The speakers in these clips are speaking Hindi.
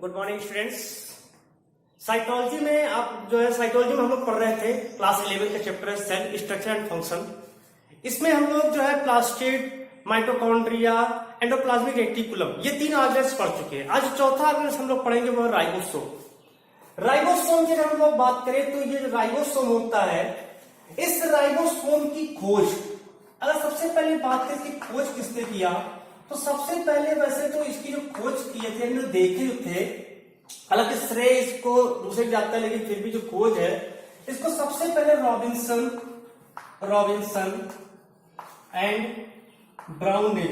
Good morning students. साइकोलॉजी में आप साइकोलॉजी में हम लोग पढ़ रहे थे क्लास 11 का chapter cell structure and function. इसमें हम लोग प्लास्टिड, माइटोकॉन्ड्रिया, एंडोप्लाज्मिक रेटिकुलम ये 3 ऑर्गेन्स पढ़ चुके हैं। आज चौथा ऑर्गेन्स हम लोग पढ़ेंगे वो राइबोसोम। राइबोसोम की अगर हम लोग बात करें तो ये जो राइबोसोम होता है, इस राइबोसोम की खोज अगर सबसे पहले बात करें कि खोज किसने किया, तो सबसे पहले वैसे तो इसकी जो खोज किए थे, जो देखे थे, हालांकि श्रेय इसको दूसरे जाता है, लेकिन फिर भी जो खोज है इसको सबसे पहले रॉबिन्सन एंड ब्राउन ने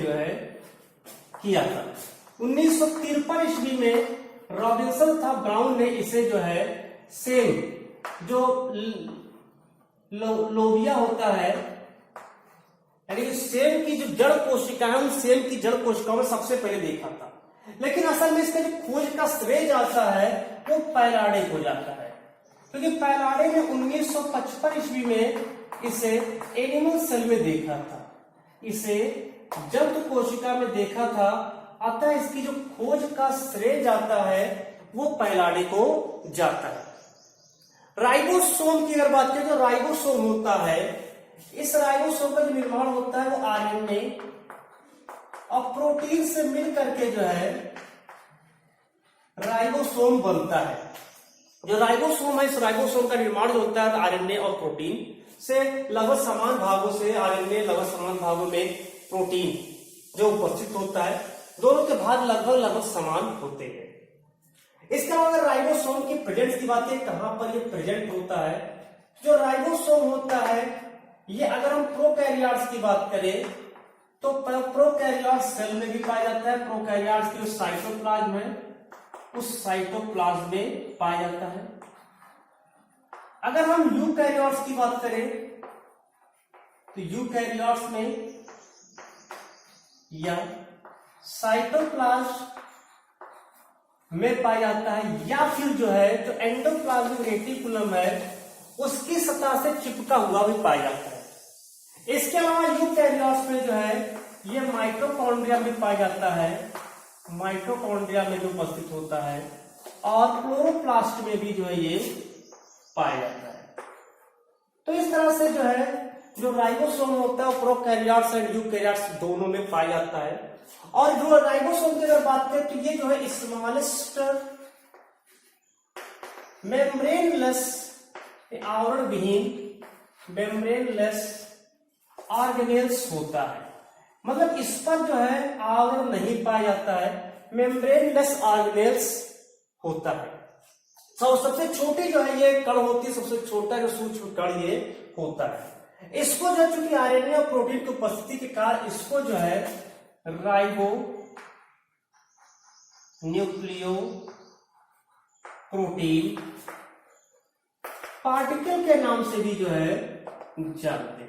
किया था। 1953 ईस्वी में रॉबिन्सन था, ब्राउन ने इसे सेम जो लोबिया होता है, यानी कि सेम की जो जड़ कोशिका है, उन सेम की जड़ कोशिकाओं में सबसे पहले देखा था। लेकिन असल में इसका जो खोज का श्रेय जाता है वो पैलाडे को जाता है, क्योंकि पैलाडे ने 1955 ईस्वी में इसे एनिमल सेल में देखा था, इसे जंतु कोशिका में देखा था। अतः इसकी जो खोज का श्रेय जाता है वो पैलाडे को जाता है। राइबोसोम की अगर बात करें तो राइबोसोम होता है, इस राइबोसोम का जो निर्माण होता है वो आरएनए और प्रोटीन से मिल करके राइबोसोम बनता है। जो राइबोसोम है, इस राइबोसोम का निर्माण जो होता है आरएनए और प्रोटीन से लगभग समान भागों से, आरएनए लगभग समान भागों में प्रोटीन जो उपस्थित होता है, दोनों के भाग लगभग समान होते हैं। इसके अलावा अगर राइबोसोम की प्रेजेंस की बात करें, कहां पर ये प्रेजेंट होता है, जो राइबोसोम होता है ये अगर हम प्रोकैरियोट्स की बात करें तो प्रोकैरियोट सेल में भी पाया जाता है। प्रोकैरियोट्स की जो साइटोप्लाज्म है उस साइटोप्लाज्म में पाया जाता है। अगर हम यूकैरियोट्स की बात करें तो यूकैरियोट्स में या साइटोप्लाज्म में पाया जाता है, या फिर जो एंडोप्लाज्मिक रेटिकुलम है उसकी सतह से चिपका हुआ भी पाया जाता है। इसके अलावा यूकैरियोट्स में ये माइटोकॉन्ड्रिया में पाया जाता है, माइटोकॉन्ड्रिया में जो उपस्थित होता है, और क्लोरोप्लास्ट में भी ये पाया जाता है। तो इस तरह से जो राइबोसोम होता है वो प्रोकैरियोट्स एंड यूकैरियोट्स दोनों में पाया जाता है। और जो राइबोसोम की अगर बात करें तो ये स्मॉलेस्ट मेम्ब्रेनलेस आवरण विहीन मेम्ब्रेनलेस ऑर्गेनेल्स होता है, मतलब इस पर आवरण नहीं पाया जाता है, मेम्ब्रेनलेस ऑर्गेनेल्स होता है। तो सबसे छोटी ये कण होती है, सबसे छोटा जो सूक्ष्म कण ये होता है। इसको चूंकि आरएनए और प्रोटीन की उपस्थिति के कारण इसको राइबो न्यूक्लियो प्रोटीन पार्टिकल के नाम से भी जानते हैं।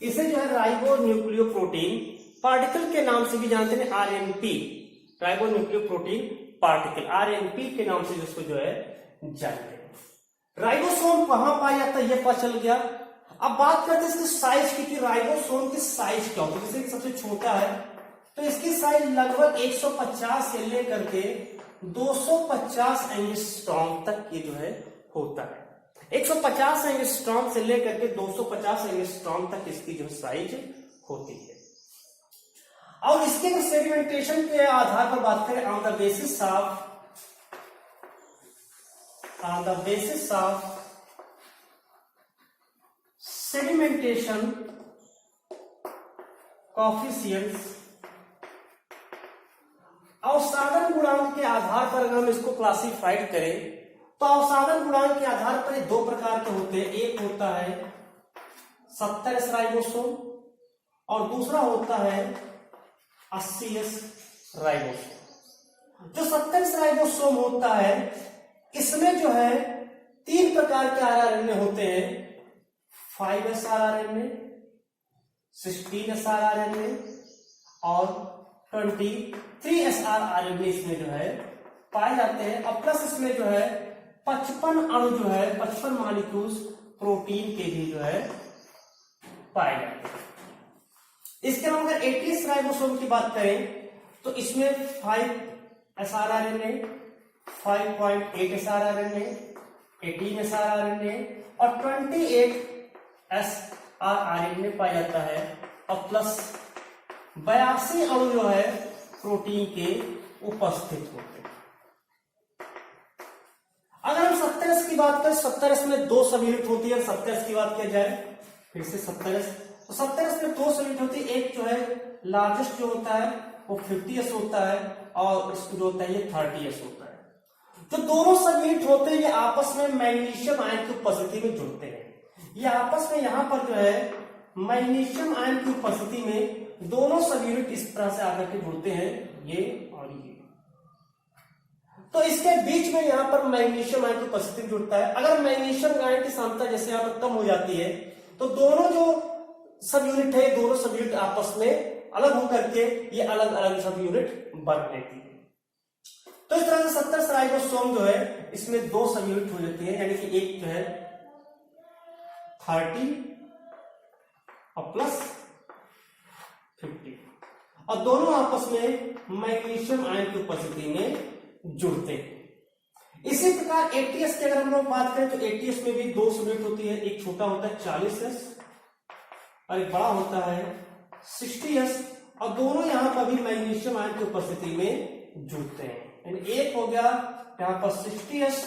इसे राइबो न्यूक्लियो प्रोटीन पार्टिकल के नाम से भी जानते हैं, RNP, ribo nucleo protein particle, RNP के नाम से जिसको जानते हैं। राइबोसोम कहां पाया जाता है ये पता चल गया। अब बात करते हैं इसकी साइज की, राइबोसोम की साइज क्या होती है। जैसे सबसे छोटा है तो इसकी साइज लगभग 150 से लेकर के 250 एंगस्ट्रॉम तक ये होता है। 150 एंगस्ट्रॉम से लेकर के 250 एंगस्ट्रॉम तक इसकी साइज होती है। और इसके सेडिमेंटेशन के आधार पर बात करें, on the basis of sedimentation coefficients, अवसादन गुणांक के आधार पर अगर हम इसको क्लासिफाइड करें तो अवसादन गुणांक के आधार पर 2 प्रकार के होते हैं। एक होता है 70s राइबोसोम और दूसरा होता है 80s राइबोसोम। जो 70s राइबोसोम होता है इसमें 3 प्रकार के आरएनए होते हैं, 5SR आरएनए, 16SR आरएनए और 23SR आरएनए इसमें पाए जाते हैं। और प्लस इसमें 55 अणु 55 मॉलिक्यूल्स प्रोटीन के भी पाए जाते हैं। इसके अलावा अगर 80s राइबोसोम की बात करें तो इसमें 5 SR RNA, 5.8 SR RNA, 18 SR RNA और 28 एसआर आरएनए पाया जाता है और प्लस 82 अणु जो है प्रोटीन के उपस्थित होते हैं। अगर हम 70S की बात करें, 70S में 2 सब यूनिट होती है। 70S की बात किया जाए फिर से 70S, तो 70S में 2 सब यूनिट होती है। एक जो है लार्जेस्ट जो होता है वो 50S होता है और इसको जो होता है ये 30S होता है। जो दोनों सब यूनिट होते हैं ये आपस में मैग्नीशियम आयन की उपस्थिति में जुड़ते हैं। ये आपस में यहां पर जो है मैग्नीशियम आयन की उपस्थिति में दोनों सब यूनिट इस तरह से आकर के जुड़ते हैं, ये और ये। तो इसके बीच में यहां पर मैग्नीशियम आयन की उपस्थिति में जुड़ता है। अगर मैग्नीशियम आयन की सांद्रता जैसे यहां पर कम हो जाती है तो दोनों जो सब यूनिट है, दोनों सब यूनिट आपस में अलग होकर के ये अलग अलग सब यूनिट बन लेती है। तो इस तरह से 70 राइबोसोम जो है इसमें 2 सब यूनिट हो जाती है, यानी कि एक जो है 30 और प्लस 50 और दोनों आपस में मैग्नीशियम आयन की उपस्थिति में जुड़ते हैं। इसी प्रकार 80S की अगर हम लोग बात करें तो 80S में भी 2 सब यूनिट होती है। एक छोटा होता है 40S और एक बड़ा होता है 60S और दोनों यहां पर भी मैग्नीशियम आयन की उपस्थिति में जुड़ते हैं। यानी एक हो गया यहां पर 60S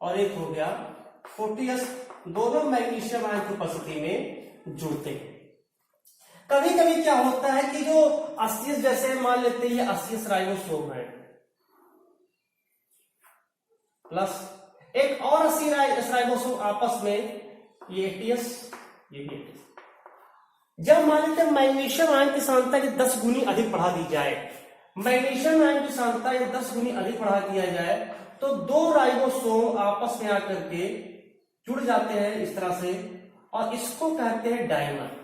और एक हो गया 40S, दोनों मैग्नीशियम आयन की उपस्थिति में जुड़ते हैं। कभी कभी क्या होता है कि जो 80S जैसे मान लेते हैं ये 80S राइबोसोम है प्लस एक और 80 राइबोसोम आपस में ये 80S, ये भी 80S। जब मान लेते हैं मैग्नीशियम आयन की सांद्रता की 10 गुनी अधिक बढ़ा दी जाए, मैग्नीशियम आयन की सांद्रता 10 गुनी अधिक बढ़ा दिया जाए तो 2 राइबोसोम आपस में आकर के जुड़ जाते हैं इस तरह से और इसको कहते हैं डाइमर।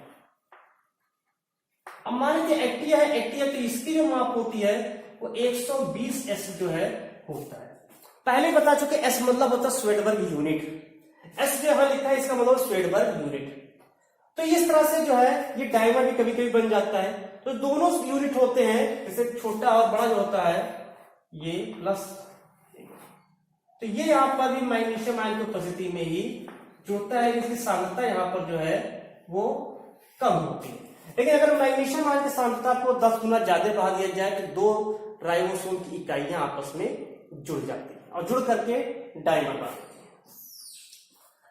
अब मान लीजिए एक्टिया है, एक्टिया तो इसकी जो माप होती है वो 120S जो है होता है। पहले बता चुके S मतलब होता है स्वेडबर्ग यूनिट, S जो यहां लिखा है इसका मतलब स्वेडबर्ग यूनिट। तो इस तरह से जो है ये डाइमर भी कभी कभी बन जाता है। तो दोनों यूनिट होते हैं, जैसे छोटा और बड़ा जो होता है ये प्लस, तो ये यहां पर भी मैग्नीशियम आयन की उपस्थिति में ही जुड़ता है। इसकी सांद्रता यहां पर जो है वो कम होती है। लेकिन अगर मैग्नीशियम आयन की सांद्रता को 10 गुना ज्यादा बढ़ा दिया जाए तो 2 राइबोसोम की इकाइयां आपस में जुड़ जाती है और जुड़ करके डाइमर बनती है।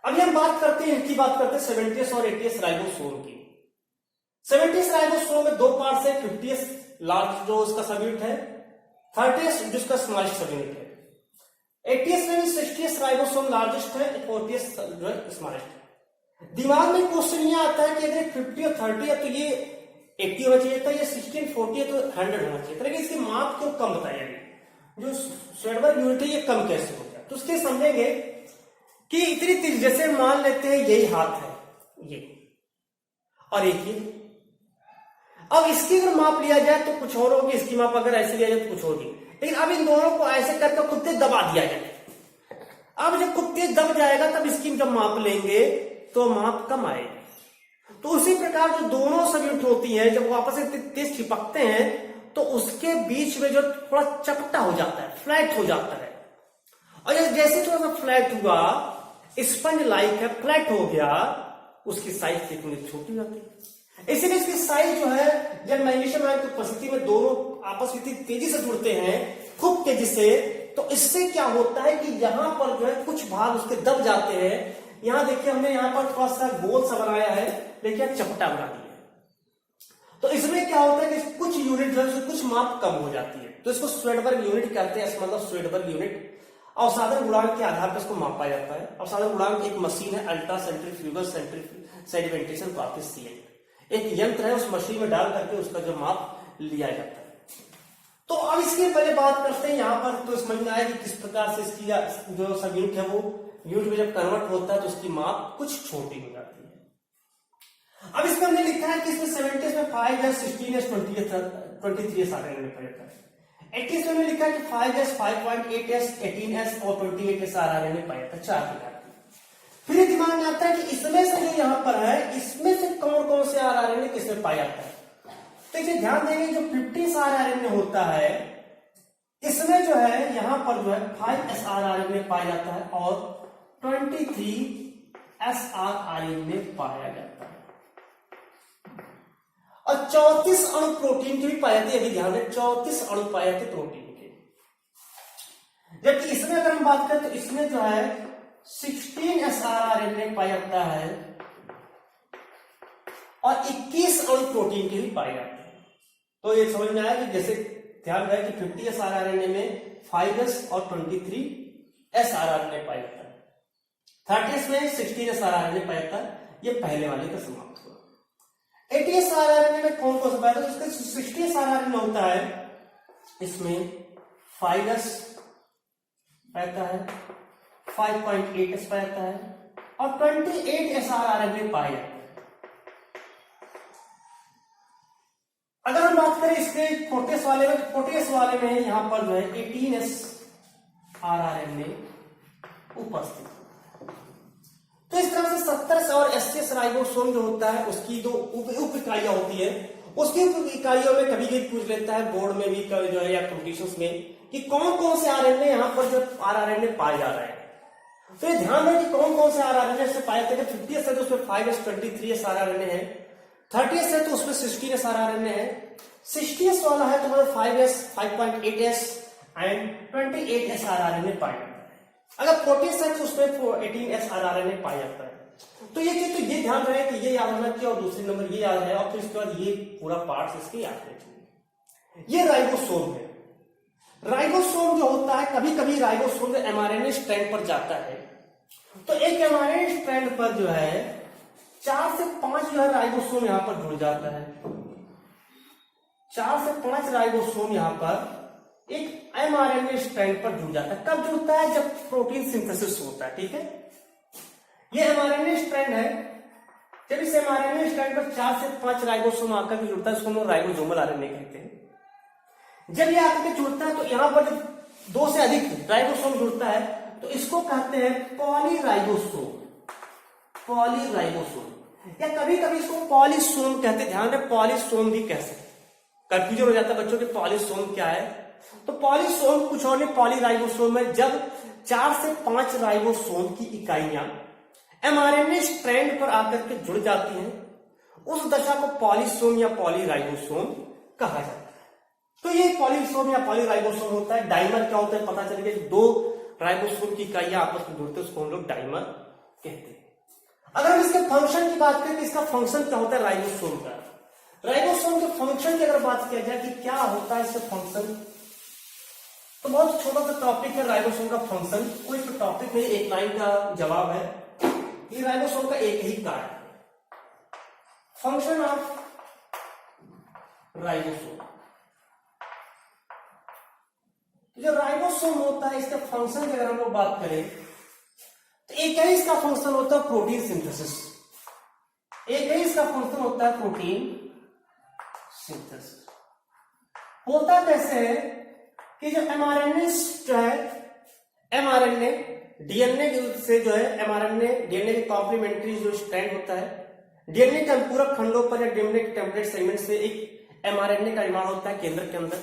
अभी हम बात करते हैं, इनकी बात करते हैं 70S और 80S राइबोसोम की। 70S राइबोसोम में 2 पार्ट्स है, 50S लार्ज जो उसका सब यूनिट है, 30S जिसका स्मॉलेस्ट सब यूनिट है। 80S में भी 60S राइबोसोम लार्जेस्ट है, 40S जो है स्मॉलेस्ट है। दिमाग में क्वेश्चन ये आता है कि अगर 50 और 30 है तो ये 80 होना चाहिए था, ये 60 और 40 है तो 100 होना चाहिए था, लेकिन इसकी माप क्यों कम बताई गई? जो स्वेडबर्ग यूनिट है ये कम कैसे हो गया? तो उसके समझेंगे कि इतनी तेज, जैसे मान लेते हैं यही हाथ है ये और एक ये, अब इसकी अगर माप लिया जाए तो कुछ और होगी, इसकी माप अगर ऐसे लिया जाए तो कुछ होगी। लेकिन अब इन दोनों को ऐसे करके कुत्ते दबा दिया जाए। अब जब कुत्ते दब जाएगा तब इसकी जब माप लेंगे तो माप कम आएगी। तो उसी प्रकार जो दोनों सब यूनिट होती है जब वो आपस में तेज चिपकते हैं तो उसके बीच में जो थोड़ा चपटा हो जाता है, फ्लैट हो जाता है, और जैसे थोड़ा सा फ्लैट हुआ, स्पंज लाइक है, फ्लैट हो गया, उसकी साइज कितनी छोटी होती है। इसीलिए इसकी साइज जो है जब मैग्नीशियम आयन की उपस्थिति में दोनों आपस में तेजी से जुड़ते हैं, खूब तेजी से, तो इससे क्या होता है कि यहां पर जो है कुछ भाग उसके दब जाते हैं। यहां देखिए हमने यहां पर थोड़ा सा गोल सा बनाया है, देखिए चपटा बना दिया। तो इसमें क्या होता है कि कुछ यूनिट जो है कुछ माप कम हो जाती है, तो इसको स्वेडबर्ग यूनिट कहते हैं। मतलब स्वेडबर्ग यूनिट अवसादन गुणांक के आधार पर इसको मापा जाता है। अवसादन गुणांक एक मशीन है, अल्ट्रा सेंट्रीफ्यूगल सेडिमेंटेशन कोएफिशिएंट, एक यंत्र है, उस मशीन में डाल करके उसका जो माप लिया जाता है। तो अब इसके पहले बात करते हैं यहाँ पर, तो समझ में आया कि किस प्रकार से इसकी जो सब यूनिट है वो यूनिट में जब कन्वर्ट होता है तो उसकी माप कुछ छोटी हो जाती है। अब इसमें हमने लिखा है कि इसमें 70s में 5S, 16S, 23S आरएनए पाया जाता है। 80s में लिखा है कि 5S, 5.8S, 18S और 28S आरएनए पाया जाता है, 4 प्रकार के। फिर दिमाग में आता है कि इसमें से जो यहाँ पर है, इसमें से कौन कौन से आरएनए किसमें पाया जाता है। तो इसे ध्यान देंगे, जो 50 आरएनए होता है इसमें जो है यहां पर जो है 5 SRRNA पाया जाता है और 23 SRRNA पाया जाता है और 34 अणु प्रोटीन के भी पाए जाते हैं। यदि ध्यान दें 34 अणु पाए जाते प्रोटीन के, जबकि इसमें अगर हम बात करें तो इसमें जो है 16 SRRNA पाया जाता है और 21 अणु प्रोटीन के भी पाए जाते हैं। तो ये समझ में आया कि जैसे ध्यान रहे कि 50 SRRNA में 5s और 23 SRRNA पाया जाता है, 30s में 16 SRRNA पाया जाता है। ये पहले वाले का समाप्त हुआ। 80 SRRNA में कौन कौन सा पाया जाता है? 60 SRRNA होता है, इसमें 5s पाता है, 5.8s पाता है और 28 SRRNA पाया जाता है। अगर हम बात करें इसके 40s वाले में, 40s वाले में यहां पर जो है 18 SRRNA उपस्थित। तो इस तरह से 70 और 80 राइबोसोम जो होता है उसकी जो उप इकाइयां होती है, उसकी उप इकाइयों में कभी कभी पूछ लेता है बोर्ड में भी जो है या कंपटीशंस में कि कौन कौन से आरएनए यहां पर जो आरआरएनए पाए जा रहे हैं। तो ये ध्यान रहे कि कौन कौन से आरआरएनए से पाए जाते हैं। 50 है तो उसमें 5s 23s आरआरएनए है, 30s है तो उसमें 16s आरआरएनए है, 60s वाला है तो मतलब 5s 5.8s and 28s rRNA पाए जाता है। अगर 40s है तो उसमें 18s आरआरएनए पाया जाता है। तो ये चीज तो ये ध्यान रहे कि ये याद होना चाहिए और दूसरे नंबर ये याद है और फिर इसके बाद ये पूरा पार्ट इसके याद रखना चाहिए। ये राइबोसोम है। राइबोसोम जो होता है कभी कभी राइबोसोम जो एमआरएनए स्ट्रैंड पर जाता है तो एक एमआरएनए स्ट्रैंड पर जो है 4 से 5 जो है राइबोसोम यहां पर जुड़ जाता है। 4 से 5 राइबोसोम यहां पर एक एमआरएनए स्ट्रैंड पर जुड़ जाता है। कब जुड़ता है? जब प्रोटीन सिंथेसिस होता है। ठीक है, ये एमआरएनए स्ट्रैंड है। जब इस एमआरएनए स्ट्रैंड पर 4 से 5 राइबोसोम आकर के जुड़ता है इसको हम लोग राइबोसोमल आरएनए कहते हैं। जब ये आकर के जुड़ता है तो यहां पर जब 2 से अधिक राइबोसोम जुड़ता है तो इसको कहते हैं पॉलीराइबोसोम। पॉलीराइबोसोम या कभी कभी इसको पॉलीसोम कहते हैं। ध्यान रहे पॉलीसोम भी कह सकते, कंफ्यूजन हो जाता है बच्चों के पॉलीसोम क्या है। तो पॉलीसोम कुछ और नहीं, पॉलीराइबोसोम है जब 4 से 5 राइबोसोम की इकाइयां एमआरएनए स्ट्रैंड पर आकर के जुड़ जाती हैं, उस दशा को पॉलीसोम या पॉलीराइबोसोम कहा जाता है। तो ये पॉलीसोम या पॉलीराइबोसोम होता है। डाइमर क्या होता है पता चल गया, 2 राइबोसोम की इकाइयां आपस में जुड़ते हैं उसको हम लोग डाइमर कहते हैं। अगर हम इसके फंक्शन की बात करें तो इसका फंक्शन क्या होता है राइबोसोम का। राइबोसोम के फंक्शन की अगर बात किया जाए कि क्या होता है इससे फंक्शन, तो बहुत छोटा सा टॉपिक है राइबोसोम का फंक्शन। कोई टॉपिक नहीं, एक लाइन का जवाब है। ये राइबोसोम का एक ही कार्य है, फंक्शन ऑफ राइबोसोम। जो राइबोसोम होता है इसके फंक्शन की अगर हम लोग बात करें तो एक ही इसका फंक्शन होता है प्रोटीन सिंथेसिस। एक ही इसका फंक्शन होता है प्रोटीन सिंथेसिस। होता कैसे है कि जो एमआरएनए जो है, एमआरएनए डीएनए से जो है एमआरएनए डीएनए के कॉम्प्लीमेंट्री जो स्ट्रैंड होता है, डीएनए के अनुपूरक खंडों पर या डीएनए के टेम्पलेट सेगमेंट से एक एमआरएनए का निर्माण होता है केंद्र के अंदर।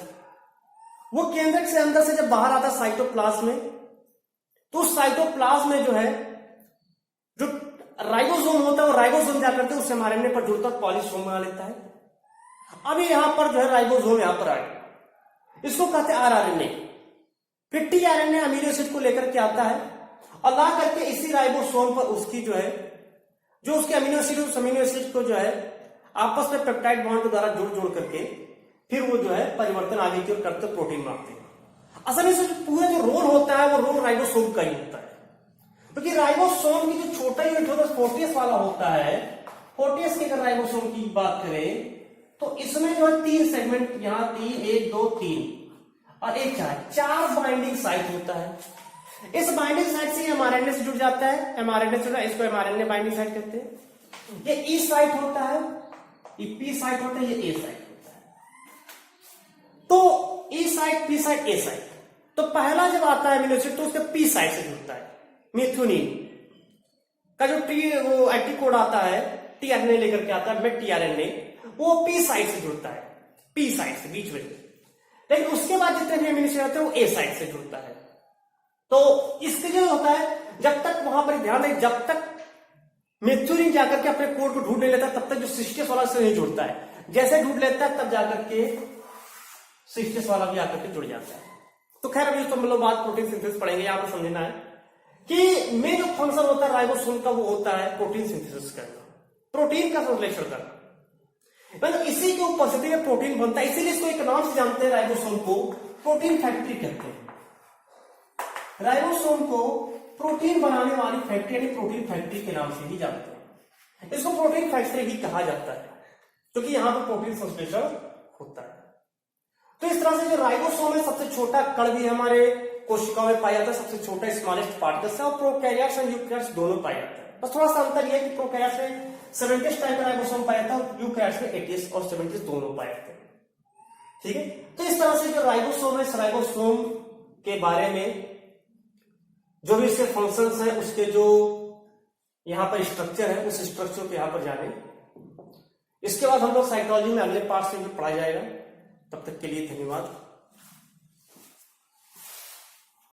वो केंद्र से अंदर से जब बाहर आता है साइटोप्लाज्म में, तो उस साइटोप्लाज्म में जो है जो राइबोसोम होता है वो राइबोसोम जाकर के उस एमआरएनए पर जुड़ता है, पॉलीसोम बना लेता है। अभी यहां पर जो है राइबोसोम यहां पर आ गया, इसको कहते हैं आरआरएनए। फिर टीआरएनए अमीनो एसिड को लेकर के आता है और ला करके इसी राइबोसोम पर उसकी जो है जो उसके अमीनो एसिड उस अमीनो एसिड को जो है आपस में पेप्टाइड बॉन्ड के द्वारा जोड़ करके फिर वो जो है परिवर्तन आगे की ओर करते प्रोटीन बनाते हैं। असल में जो पूरा जो रोल होता है वो रोल राइबोसोम का ही होता है, क्योंकि तो राइबोसोम की जो छोटा यूनिट होता है 40s वाला होता है। 40s की अगर राइबोसोम की बात करें तो इसमें जो है 3 सेगमेंट, यहां 3 1 2 3 और एक 4 बाइंडिंग साइट होता है। इस बाइंडिंग साइट से एमआरएनए से जुड़ जाता है, एमआरएनए से इसको एमआरएनए बाइंडिंग साइट कहते हैं। ये ई साइट होता है, ये पी साइट होता है, ये ए साइट होता है। तो ई साइट, पी साइट, ए साइट। तो पहला जब आता है एमिनो एसिड तो उसके पी साइट से जुड़ता है। मिथुनिन का जो टी वो एंटीकोड आता है, टीआरएनए लेकर के आता है, मेट टीआरएनए, वो पी साइट से जुड़ता है, पी साइट से बीच में। लेकिन उसके बाद जितने भी एमिनो एसिड रहता है वो ए साइड से जुड़ता है। तो इसके जो होता है, जब तक वहां पर ध्यान दें, जब तक मेथ्यूरिन जाकर के अपने कोड को ढूंढ नहीं लेता तब तक जो सिस्टस वाला से नहीं जुड़ता है। जैसे ढूंढ लेता है तब जाकर के सिस्टस वाला भी आकर के जुड़ जाता है। तो खैर अभी तो हम लोग बात प्रोटीन सिंथेसिस पढ़ेंगे। यहां पर समझना है कि मेन जो फंक्शन होता है राइबोसोम का वो होता है प्रोटीन सिंथेसिस करना, प्रोटीन का संश्लेषण करना। मतलब इसी की उपस्थिति में प्रोटीन बनता है, इसीलिए इसको एक नाम से जानते हैं, राइबोसोम को प्रोटीन फैक्ट्री कहते हैं। राइबोसोम को प्रोटीन बनाने वाली फैक्ट्री यानी प्रोटीन फैक्ट्री के नाम से ही जानते हैं। इसको प्रोटीन फैक्ट्री ही कहा जाता है क्योंकि यहां पर प्रोटीन संश्लेषण होता है। तो इस तरह से जो राइबोसोम है सबसे छोटा कण भी हमारे कोशिकाओं में पाया जाता है, सबसे छोटा स्मॉलेस्ट पार्टिकल्स है, और प्रोकैरियोट्स और यूकैरियोट्स दोनों पाया जाता है। बस थोड़ा सा अंतर यह है कि प्रोकैरियोट्स में 70 टाइप का राइबोसोम पाया जाता है और यूकैरियोट्स में 80 और 70 दोनों पाए जाते हैं। ठीक है, तो इस तरह से जो राइबोसोम है, इस राइबोसोम के बारे में जो भी इसके फंक्शंस हैं, उसके जो यहां पर स्ट्रक्चर है, उस स्ट्रक्चर को यहां पर जाने। इसके बाद हम लोग साइटोलॉजी में अगले पार्ट से भी पढ़ा जाएगा। तब तक के लिए धन्यवाद।